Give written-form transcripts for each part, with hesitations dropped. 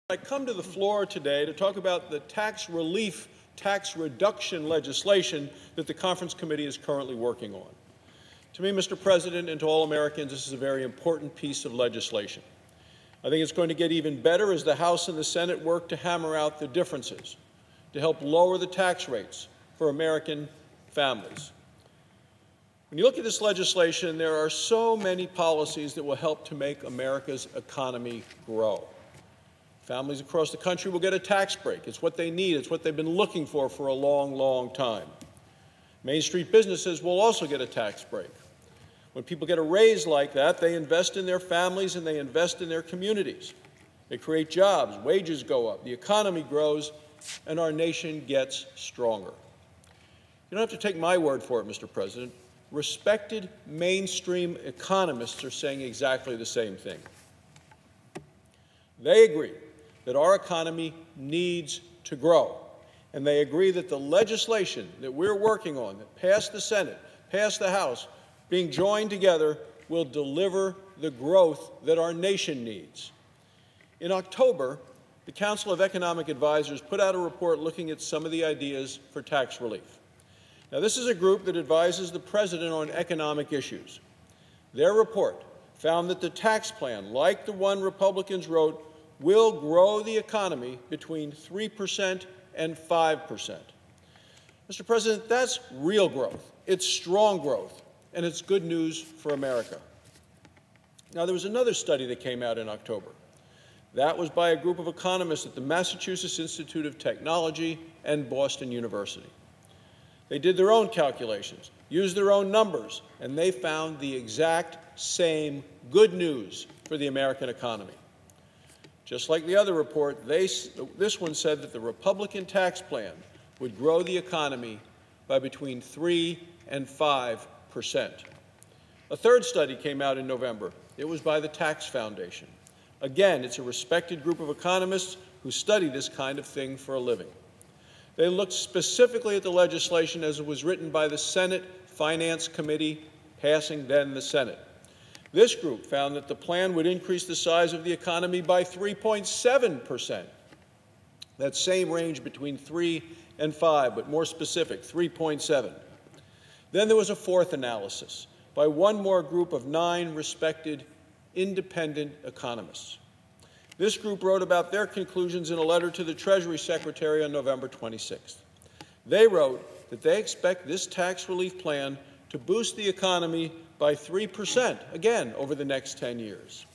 I come to the floor today to talk about the tax relief, tax reduction legislation that the Conference Committee is currently working on. To me, Mr. President, and to all Americans, this is a very important piece of legislation. I think it's going to get even better as the House and the Senate work to hammer out the differences, to help lower the tax rates for American families. When you look at this legislation, there are so many policies that will help to make America's economy grow. Families across the country will get a tax break. It's what they need. It's what they've been looking for a long, long time. Main Street businesses will also get a tax break. When people get a raise like that, they invest in their families and they invest in their communities. They create jobs, wages go up, the economy grows, and our nation gets stronger. You don't have to take my word for it, Mr. President. Respected mainstream economists are saying exactly the same thing. They agree that our economy needs to grow, and they agree that the legislation that we're working on, that passed the Senate, passed the House, being joined together, will deliver the growth that our nation needs. In October, the Council of Economic Advisors put out a report looking at some of the ideas for tax relief. Now, this is a group that advises the President on economic issues. Their report found that the tax plan, like the one Republicans wrote, will grow the economy between 3% and 5%. Mr. President, that's real growth. It's strong growth, and it's good news for America. Now, there was another study that came out in October. That was by a group of economists at the Massachusetts Institute of Technology and Boston University. They did their own calculations, used their own numbers, and they found the exact same good news for the American economy. Just like the other report, this one said that the Republican tax plan would grow the economy by between 3% and 5%. A third study came out in November. It was by the Tax Foundation. Again, it's a respected group of economists who study this kind of thing for a living. They looked specifically at the legislation as it was written by the Senate Finance Committee, passing then the Senate. This group found that the plan would increase the size of the economy by 3.7%. That same range between 3 and 5, but more specific, 3.7. Then there was a fourth analysis by one more group of 9 respected independent economists. This group wrote about their conclusions in a letter to the Treasury Secretary on November 26th. They wrote that they expect this tax relief plan to boost the economy by 3%, again, over the next 10 years.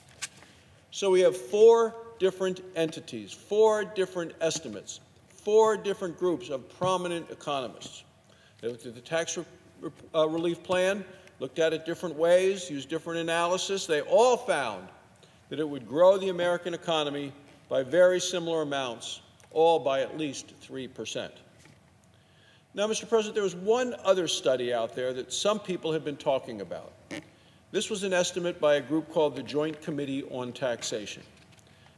So we have 4 different entities, 4 different estimates, 4 different groups of prominent economists. They looked at the tax relief plan, looked at it different ways, used different analysis. They all found that it would grow the American economy by very similar amounts, all by at least 3%. Now, Mr. President, there was one other study out there that some people have been talking about. This was an estimate by a group called the Joint Committee on Taxation.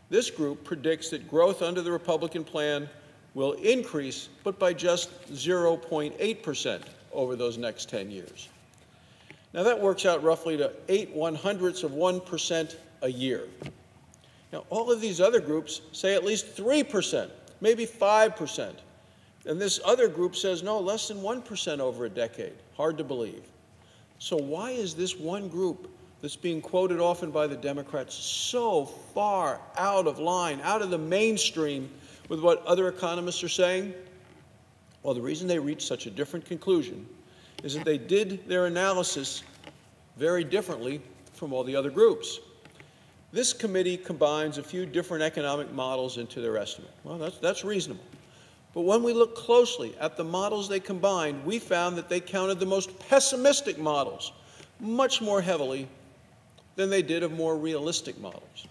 This group predicts that growth under the Republican plan will increase, but by just 0.8% over those next 10 years. Now, that works out roughly to 0.08% a year. Now, all of these other groups say at least 3%, maybe 5%. And this other group says, no, less than 1% over a decade. Hard to believe. So why is this one group that's being quoted often by the Democrats so far out of line, out of the mainstream with what other economists are saying? Well, the reason they reached such a different conclusion is that they did their analysis very differently from all the other groups. This committee combines a few different economic models into their estimate. Well, that's reasonable. But when we look closely at the models they combined, we found that they counted the most pessimistic models much more heavily than they did of more realistic models.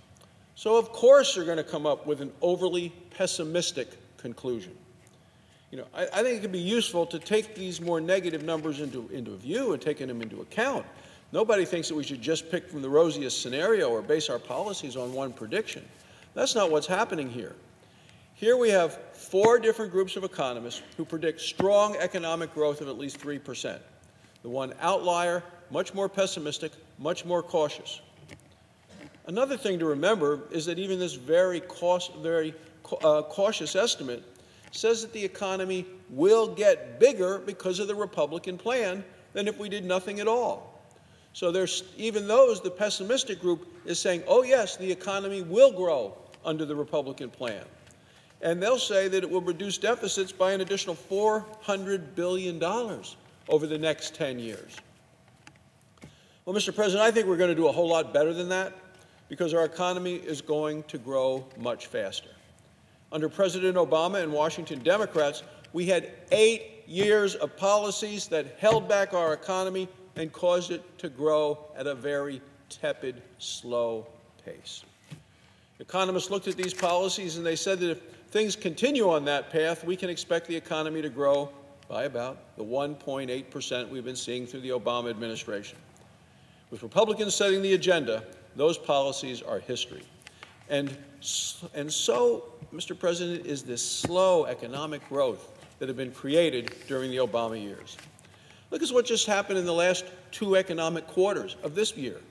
So of course they're going to come up with an overly pessimistic conclusion. You know, I think it can be useful to take these more negative numbers into view and taking them into account. Nobody thinks that we should just pick from the rosiest scenario or base our policies on one prediction. That's not what's happening here. Here we have 4 different groups of economists who predict strong economic growth of at least 3%. The one outlier, much more pessimistic, much more cautious. Another thing to remember is that even this very cautious estimate says that the economy will get bigger because of the Republican plan than if we did nothing at all. So there's even those, the pessimistic group is saying, oh yes, the economy will grow under the Republican plan. And they'll say that it will reduce deficits by an additional $400 billion over the next 10 years. Well, Mr. President, I think we're going to do a whole lot better than that because our economy is going to grow much faster. Under President Obama and Washington Democrats, we had 8 years of policies that held back our economy and caused it to grow at a very tepid, slow pace. Economists looked at these policies and they said that if things continue on that path, we can expect the economy to grow by about the 1.8% we've been seeing through the Obama administration. With Republicans setting the agenda, those policies are history. And so, Mr. President, is this slow economic growth that had been created during the Obama years. Look at what just happened in the last 2 economic quarters of this year.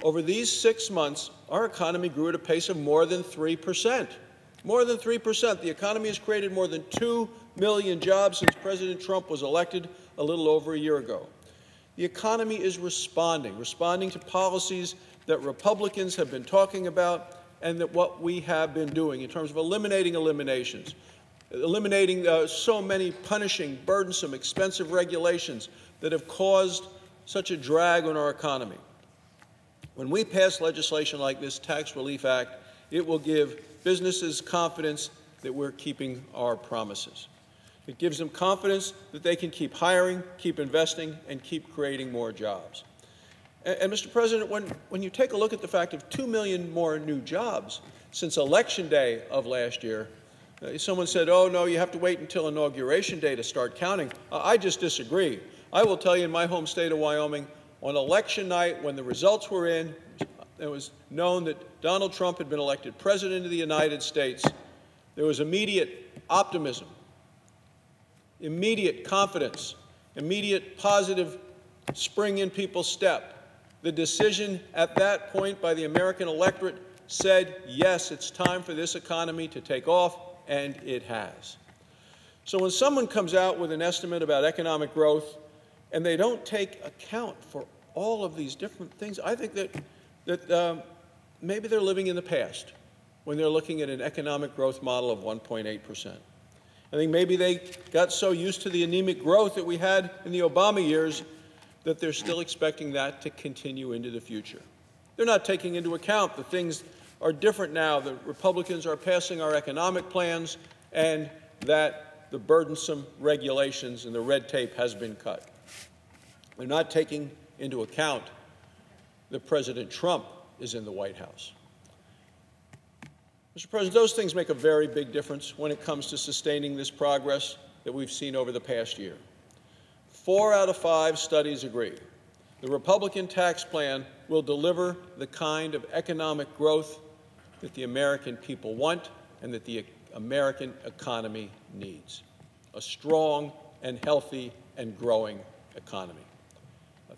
Over these 6 months, our economy grew at a pace of more than 3%. More than 3%. The economy has created more than 2 million jobs since President Trump was elected a little over a year ago. The economy is responding to policies that Republicans have been talking about and that what we have been doing in terms of eliminating so many punishing, burdensome, expensive regulations that have caused such a drag on our economy. When we pass legislation like this Tax Relief Act, it will give businesses confidence that we're keeping our promises. It gives them confidence that they can keep hiring, keep investing, and keep creating more jobs. And Mr. President, when you take a look at the fact of 2 million more new jobs since Election Day of last year, someone said, oh, no, you have to wait until Inauguration Day to start counting. I just disagree. I will tell you, in my home state of Wyoming, on election night, when the results were in, it was known that Donald Trump had been elected President of the United States. There was immediate optimism, immediate confidence, immediate positive spring in people's step. The decision at that point by the American electorate said, yes, it's time for this economy to take off, and it has. So when someone comes out with an estimate about economic growth and they don't take account for all of these different things, I think that maybe they're living in the past when they're looking at an economic growth model of 1.8%. I think maybe they got so used to the anemic growth that we had in the Obama years that they're still expecting that to continue into the future. They're not taking into account that things are different now, that Republicans are passing our economic plans, and that the burdensome regulations and the red tape has been cut. They're not taking into account that President Trump is in the White House. Mr. President, those things make a very big difference when it comes to sustaining this progress that we've seen over the past year. 4 out of 5 studies agree. The Republican tax plan will deliver the kind of economic growth that the American people want and that the American economy needs. A strong and healthy and growing economy.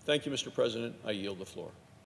Thank you, Mr. President. I yield the floor.